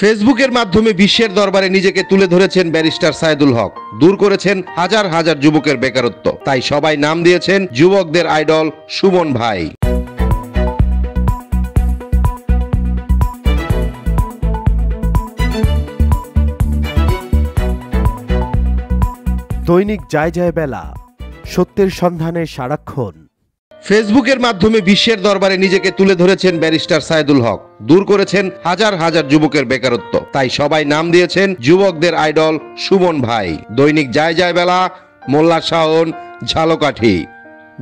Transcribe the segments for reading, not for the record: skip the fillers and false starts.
ফেসবুকের মাধ্যমে বিশ্বের দরবারে নিজেকে তুলে ধরেছেন ব্যারিস্টার সাইদুল হক। দূর করেছেন হাজার হাজার যুবকের বেকারত্ব। তাই সবাই নাম দিয়েছেন যুবকদের আইডল সুমন ভাই। দৈনিক যায় যায় বেলা, সত্যের সন্ধানে সারাক্ষণ। ফেসবুকের মাধ্যমে বিশ্বের দরবারে নিজেকে তুলে ধরেছেন ব্যারিস্টার সাইদুল হক। দূর করেছেন হাজার হাজার যুবকের বেকারত্ব। তাই সবাই নাম দিয়েছেন যুবকদের আইডল সুমন ভাই। দৈনিক যায় যায় বেলা, মোল্লা শাওন, ঝালকাঠি।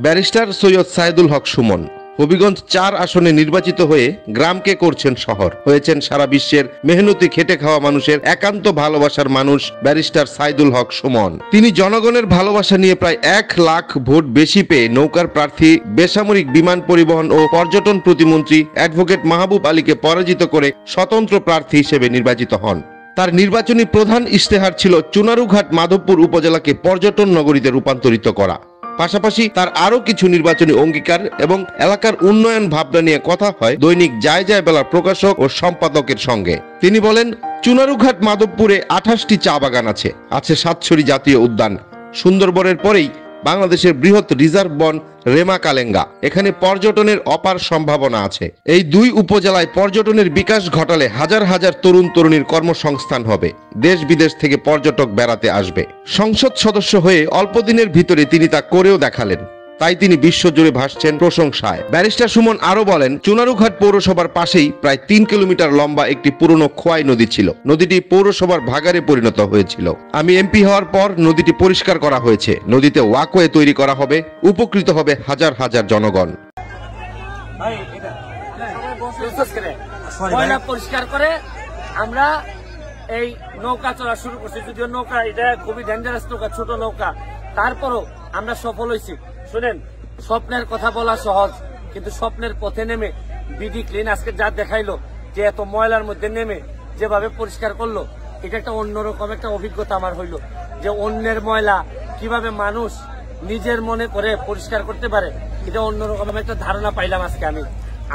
ব্যারিস্টার সৈয়দ সাইদুল হক সুমন হবিগঞ্জ ৪ আসনে নির্বাচিত হয়ে গ্রামকে করছেন শহর। হয়েছেন সারা বিশ্বের মেহনতি খেটে খাওয়া মানুষের একান্ত ভালোবাসার মানুষ ব্যারিস্টার সাইদুল হক সুমন। তিনি জনগণের ভালোবাসা নিয়ে প্রায় ১ লাখ ভোট বেশি পেয়ে নৌকার প্রার্থী বেসামরিক বিমান পরিবহন ও পর্যটন প্রতিমন্ত্রী অ্যাডভোকেট মাহবুব আলীকে পরাজিত করে স্বতন্ত্র প্রার্থী হিসেবে নির্বাচিত হন। তার নির্বাচনী প্রধান ইশতেহার ছিল চুনারুঘাট মাধবপুর উপজেলাকে পর্যটন নগরীতে রূপান্তরিত করা। পাশাপাশি তার আরো কিছু নির্বাচনী অঙ্গীকার এবং এলাকার উন্নয়ন ভাবনা নিয়ে কথা হয় দৈনিক যায় যায় বেলার প্রকাশক ও সম্পাদকের সঙ্গে। তিনি বলেন, চুনারুঘাট মাধবপুরে ২৮টি চা বাগান আছে, ৭ছড়ি জাতীয় উদ্যান। সুন্দরবনের পরেই বাংলাদেশের বৃহৎ রিজার্ভ বন রেমা কালেঙ্গা। এখানে পর্যটনের অপার সম্ভাবনা আছে। এই ২ উপজেলায় পর্যটনের বিকাশ ঘটালে হাজার হাজার তরুণ তরুণীর কর্মসংস্থান হবে। দেশ বিদেশ থেকে পর্যটক বেড়াতে আসবে। সংসদ সদস্য হয়ে অল্প দিনের ভিতরে তিনি তা করেও দেখালেন। তাই তিনি বিশ্বজুড়ে ভাসছেন প্রশংসায়। ব্যারিস্টার সুমন আরো বলেন, চুনারুঘাট পৌরসভার পাশেই প্রায় ৩ কিলোমিটার লম্বা একটি পুরনো খোয়াই নদী ছিল। নদীটি পৌরসভার ভাগারে পরিণত হয়েছিল। আমি এমপি হওয়ার পর নদীটি পরিষ্কার করা হয়েছে। নদীতে ওয়াকওয়ে তৈরি করা হবে। উপকৃত হবে হাজার হাজার জনগণ। পরিষ্কার করে আমরা এই নৌকা চলা শুরু করছি। যদিও নৌকা এটা খুবই ডেঞ্জারাস নৌকা, ছোট নৌকা, তারপরও আমরা সফল হয়েছি। শুনেন, স্বপ্নের কথা বলা সহজ, কিন্তু স্বপ্নের পথে নেমে বিডি ক্লিন আজকে যা দেখাইলো, যে এত ময়লার মধ্যে নেমে যেভাবে পরিষ্কার করলো, এটা একটা অন্যরকম একটা অভিজ্ঞতা আমার হইলো, যে অন্যের ময়লা কিভাবে মানুষ নিজের মনে করে পরিষ্কার করতে পারে, এটা অন্যরকম একটা ধারণা পাইলাম আজকে।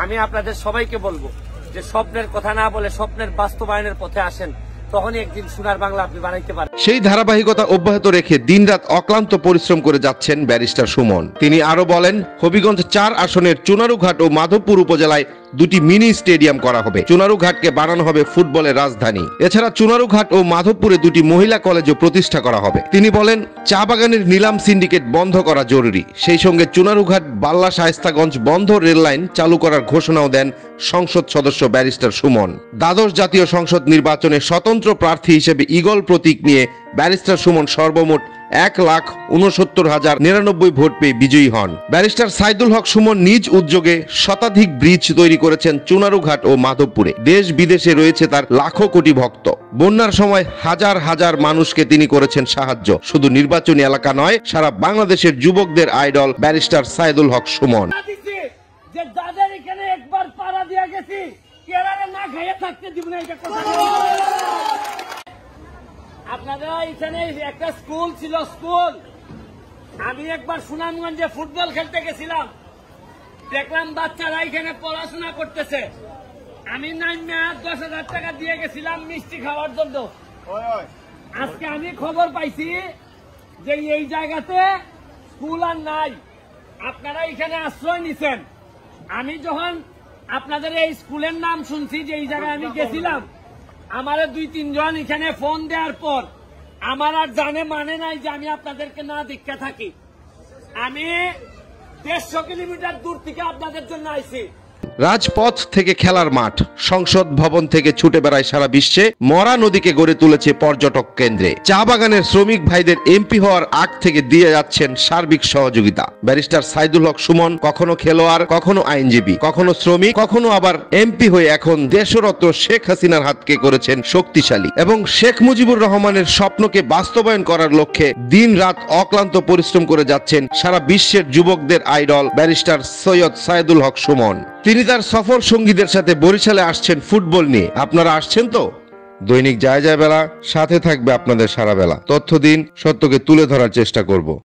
আমি আপনাদের সবাইকে বলবো যে স্বপ্নের কথা না বলে স্বপ্নের বাস্তবায়নের পথে আসেন, তখনই একদিন সোনার বাংলা আপনি বানাইতে পারেন। সেই ধারাবাহিকতা অব্যাহত রেখে দিনরাত অক্লান্ত পরিশ্রম করে যাচ্ছেন ব্যারিস্টার সুমন। তিনি আরো বলেন, হবিগঞ্জ ৪ আসনের চুনারুঘাট ও মাধবপুর উপজেলায় ২টি মিনি স্টেডিয়াম করা হবে। চুনারুঘাটকে বানানো হবে ফুটবলের রাজধানী। এছাড়া চুনারুঘাট ও মাধবপুরে ২টি মহিলা কলেজও প্রতিষ্ঠা করা হবে। তিনি বলেন, চা বাগানের নিলাম সিন্ডিকেট বন্ধ করা জরুরি। সেই সঙ্গে চুনারুঘাট বাল্লা শায়েস্তাগঞ্জ বন্ধ রেল লাইন চালু করার ঘোষণাও দেন সংসদ সদস্য ব্যারিস্টার সুমন। দ্বাদশ জাতীয় সংসদ নির্বাচনে স্বতন্ত্র প্রার্থী হিসেবে ঈগল প্রতীক নিয়ে ব্যারিস্টার সুমন সর্বমোট ১,৬৯,০৯৯ ভোট পেয়ে বিজয়ী হন। ব্যারিস্টার সাইদুল হক সুমন নিজ উদ্যোগে শতাধিক ব্রিজ তৈরি করেছেন চুনারুঘাট ও মাধবপুরে। দেশ বিদেশে রয়েছে তার লাখো কোটি ভক্ত। বন্যার সময় হাজার হাজার মানুষকে তিনি করেছেন সাহায্য। শুধু নির্বাচনী এলাকা নয়, সারা বাংলাদেশের যুবকদের আইডল ব্যারিস্টার সাইদুল হক সুমন। আপনারা এখানে একটা স্কুল ছিল, স্কুল। আমি একবার সুনামগঞ্জে ফুটবল খেলতে গেছিলাম, দেখলাম বাচ্চারা এখানে পড়াশোনা করতেছে। আমি ১০,০০০ টাকা দিয়ে গেছিলাম মিষ্টি খাওয়ার জন্য। আজকে আমি খবর পাইছি যে এই জায়গাতে স্কুল আর নাই। আপনারা এখানে আশ্রয় নিছেন। আমি যখন আপনাদের এই স্কুলের নাম শুনছি, যে এই জায়গায় আমি গেছিলাম, আমারে ২-৩ জন এখানে ফোন দেওয়ার পর আমার আর জানে মানে নাই যে আমি আপনাদেরকে না দেখতে থাকি। আমি ১৫০ কিলোমিটার দূর থেকে আপনাদের জন্য আইছি। রাজপথ থেকে খেলার মাঠ, সংসদ ভবন থেকে ছুটে বেড়ায় সারা বিশ্বে, মরা নদীকে গড়ে তুলেছে পর্যটক কেন্দ্রে। চা বাগানের শ্রমিক ভাইদের এমপি হওয়ার আগ থেকে দিয়ে যাচ্ছেন সার্বিক সহযোগিতা। ব্যারিস্টার সাইদুল হক সুমন কখনো খেলোয়াড়, কখনো আইনজীবী, কখনো শ্রমিক, কখনো আবার এমপি হয়ে এখন দেশরত্ন শেখ হাসিনার হাতকে করেছেন শক্তিশালী। এবং শেখ মুজিবুর রহমানের স্বপ্নকে বাস্তবায়ন করার লক্ষ্যে দিন রাত অক্লান্ত পরিশ্রম করে যাচ্ছেন সারা বিশ্বের যুবকদের আইডল ব্যারিস্টার সৈয়দ সাইদুল হক সুমন। তিনি তার সফর সঙ্গীদের সাথে বরিশালে আসছেন ফুটবল নিয়ে। আপনারা আসছেন তো? দৈনিক যায় যায় বেলা সাথে থাকবে আপনাদের সারা বেলা। তথ্য দিন, সত্যকে তুলে ধরার চেষ্টা করব।